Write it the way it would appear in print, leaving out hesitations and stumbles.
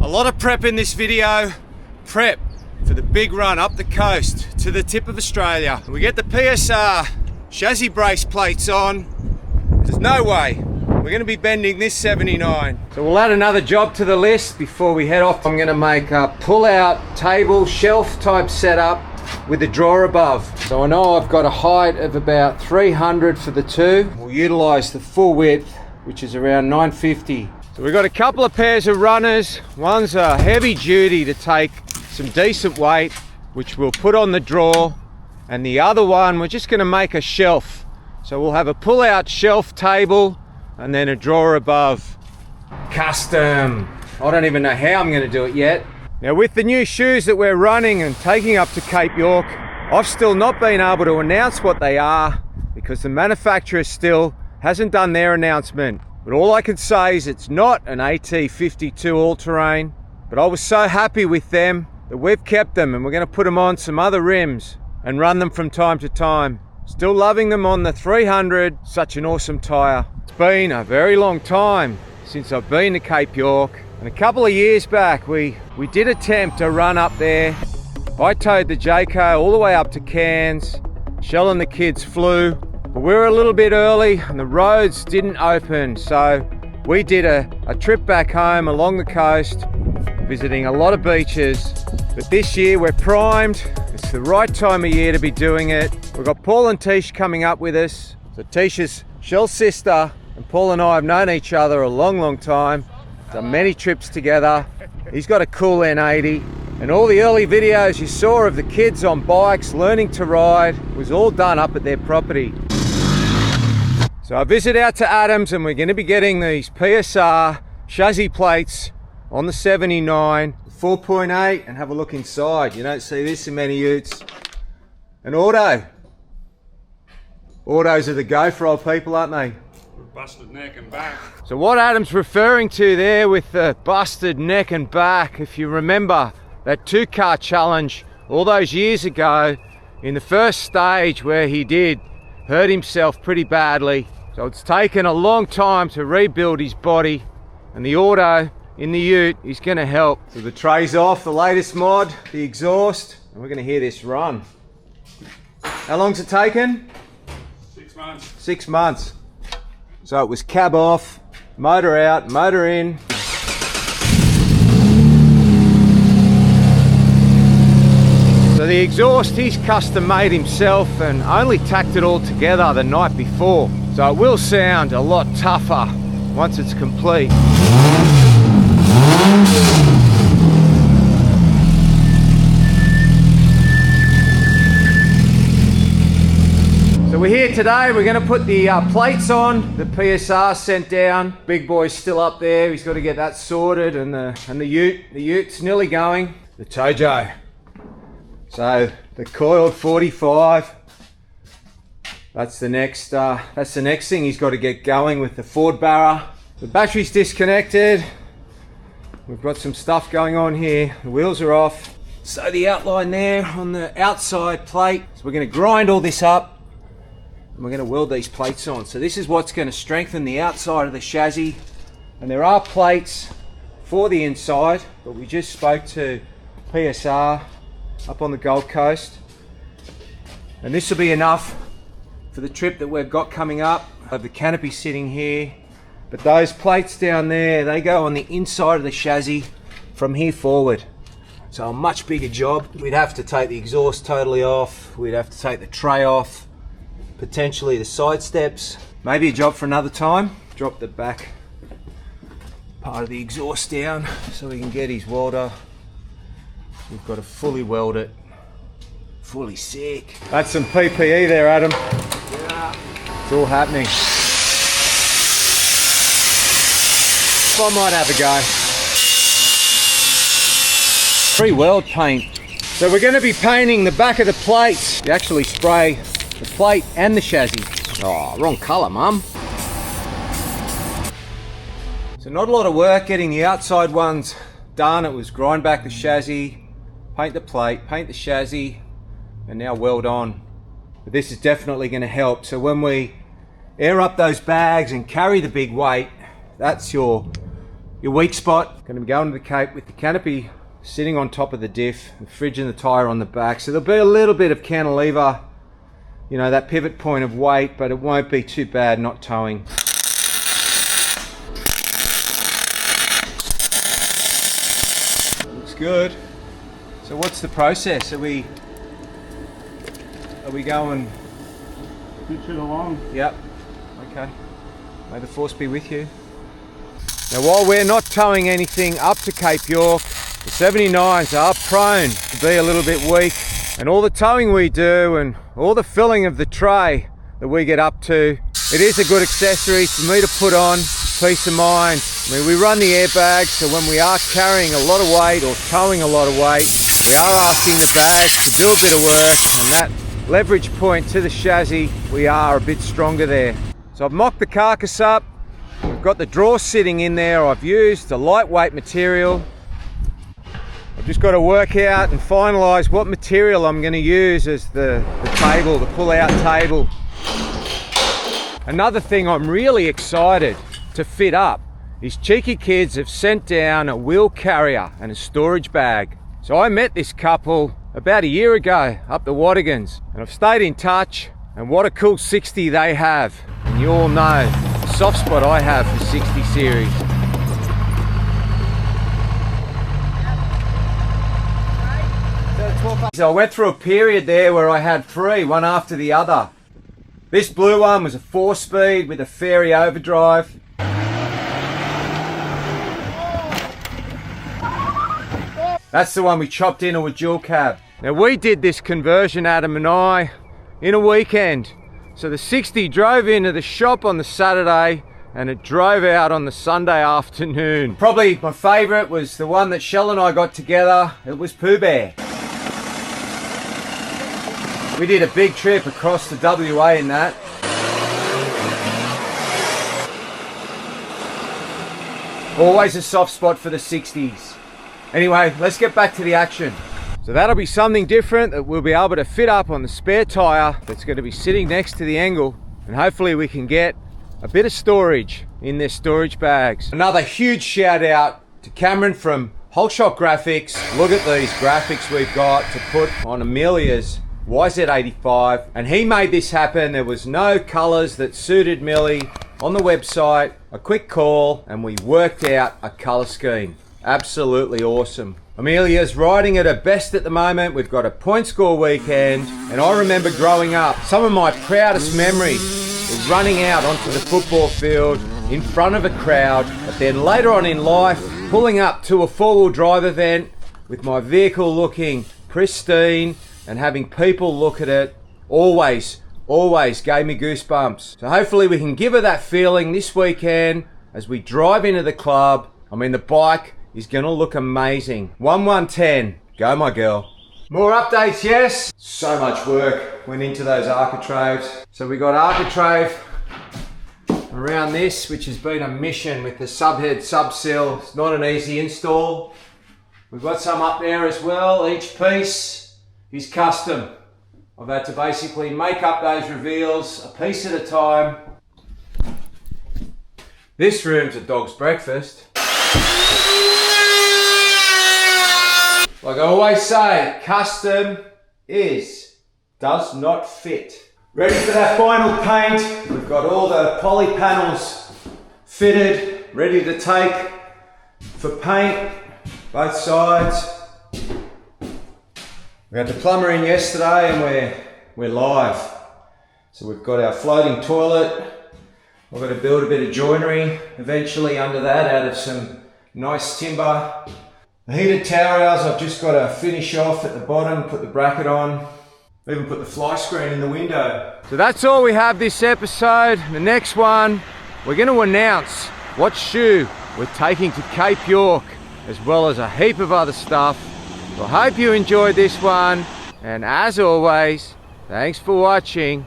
A lot of prep in this video. Prep for the big run up the coast to the tip of Australia. We get the PSR chassis brace plates on. There's no way we're going to be bending this 79. So we'll add another job to the list before we head off. I'm going to make a pull-out table shelf type setup with the drawer above. So I know I've got a height of about 300 for the two. We'll utilize the full width, which is around 950. So we've got a couple of pairs of runners. One's a heavy duty to take some decent weight, which we'll put on the drawer, and the other one we're just going to make a shelf. So we'll have a pull-out shelf table and then a drawer above. Custom. I don't even know how I'm going to do it yet. Now with the new shoes that we're running and taking up to Cape York, I've still not been able to announce what they are because the manufacturer still hasn't done their announcement. But all I can say is it's not an AT52 all-terrain, but I was so happy with them that we've kept them and we're going to put them on some other rims and run them from time to time. Still loving them on the 300, such an awesome tyre. It's been a very long time since I've been to Cape York, and a couple of years back we did attempt a run up there. I towed the Jayco all the way up to Cairns. Shell and the kids flew, but we were a little bit early and the roads didn't open, so we did a trip back home along the coast, visiting a lot of beaches. But this year we're primed. It's the right time of year to be doing it. We've got Paul and Tish coming up with us. So Tish's Shell's sister, and Paul and I have known each other a long time. Done many trips together. He's got a cool N80, and all the early videos you saw of the kids on bikes learning to ride was all done up at their property. So I visit out to Adams and we're going to be getting these PSR chassis plates on the 79 4.8 and have a look inside. You don't see this in many utes. An auto. Autos are the go for old people, aren't they? Busted neck and back. So what Adam's referring to there with the busted neck and back, if you remember that 2-car challenge all those years ago, in the first stage where he did hurt himself pretty badly. So it's taken a long time to rebuild his body, and the auto in the ute is going to help. So the tray's off, the latest mod, the exhaust, and we're going to hear this run. How long's it taken? 6 months. 6 months. So it was cab off, motor out, motor in. So the exhaust he's custom made himself and only tacked it all together the night before. So it will sound a lot tougher once it's complete. So we're here today, we're going to put the plates on. The PSR sent down. Big boy's still up there, he's got to get that sorted, and the ute's nearly going. The Tojo. So the coiled 45. That's the next thing he's got to get going with the Ford Barra. The battery's disconnected. We've got some stuff going on here. The wheels are off. So the outline there on the outside plate. So we're going to grind all this up and we're going to weld these plates on. So this is what's going to strengthen the outside of the chassis. And there are plates for the inside, but we just spoke to PSR up on the Gold Coast. And this will be enough for the trip that we've got coming up. I have the canopy sitting here, but those plates down there, they go on the inside of the chassis from here forward. So a much bigger job. We'd have to take the exhaust totally off, we'd have to take the tray off, potentially the side steps. Maybe a job for another time. Drop the back part of the exhaust down so we can get his welder. We've got to fully weld it. Fully sick. That's some PPE there, Adam. Yeah. It's all happening. I might have a go. Free weld paint. So we're going to be painting the back of the plates. You actually spray the plate and the chassis. Oh, wrong colour, Mum. So not a lot of work getting the outside ones done. It was grind back the chassis, paint the plate, paint the chassis, and now weld on. But this is definitely going to help. So when we air up those bags and carry the big weight, that's your your weak spot. Going to be going to the Cape with the canopy sitting on top of the diff, the fridge and the tyre on the back. So there'll be a little bit of cantilever, you know, that pivot point of weight, but it won't be too bad not towing. Looks good. So what's the process? Are we going? Pitch it along. Yep. Okay. May the force be with you. Now while we're not towing anything up to Cape York, the 79s are prone to be a little bit weak, and all the towing we do and all the filling of the tray that we get up to, it is a good accessory for me to put on, peace of mind. I mean, we run the airbags, so when we are carrying a lot of weight or towing a lot of weight, we are asking the bags to do a bit of work, and that leverage point to the chassis, we are a bit stronger there. So I've mocked the carcass up, I've got the drawer sitting in there, I've used a lightweight material. I've just got to work out and finalise what material I'm going to use as the table, the pull-out table. Another thing I'm really excited to fit up is cheeky kids have sent down a wheel carrier and a storage bag. So I met this couple about a year ago up the Wattigans, and I've stayed in touch, and what a cool 60 they have. And you all know the soft spot I have for 60 series. So I went through a period there where I had three, one after the other. This blue one was a 4-speed with a fairy overdrive. That's the one we chopped into a dual cab. Now we did this conversion, Adam and I, in a weekend. So the 60 drove into the shop on the Saturday and it drove out on the Sunday afternoon. Probably my favourite was the one that Shell and I got together. It was Pooh Bear. We did a big trip across the WA in that. Always a soft spot for the 60s. Anyway, let's get back to the action. So that'll be something different that we'll be able to fit up on the spare tyre that's going to be sitting next to the angle, and hopefully we can get a bit of storage in their storage bags. Another huge shout out to Cameron from Holeshot Graphics. Look at these graphics we've got to put on Amelias YZ85, and he made this happen. There was no colours that suited Millie on the website. A quick call and we worked out a colour scheme. Absolutely awesome. Amelia's riding at her best at the moment. We've got a point score weekend, and I remember growing up, some of my proudest memories were running out onto the football field in front of a crowd, but then later on in life, pulling up to a four-wheel drive event with my vehicle looking pristine and having people look at it always gave me goosebumps. So hopefully we can give her that feeling this weekend as we drive into the club. I mean, the bike is gonna look amazing. 1110, go my girl. More updates, yes? So much work went into those architraves. So we got architrave around this, which has been a mission with the subhead subsill. It's not an easy install. We've got some up there as well. Each piece is custom. I've had to basically make up those reveals a piece at a time. This room's a dog's breakfast. Like I always say, custom does not fit. Ready for that final paint. We've got all the poly panels fitted, ready to take for paint, both sides. We had the plumber in yesterday and we're live. So we've got our floating toilet. I've got to build a bit of joinery eventually under that out of some nice timber. The heated tower rails I've just got to finish off at the bottom, put the bracket on, even put the fly screen in the window. So that's all we have this episode. The next one, we're going to announce what shoe we're taking to Cape York, as well as a heap of other stuff. So I hope you enjoyed this one, and as always, thanks for watching.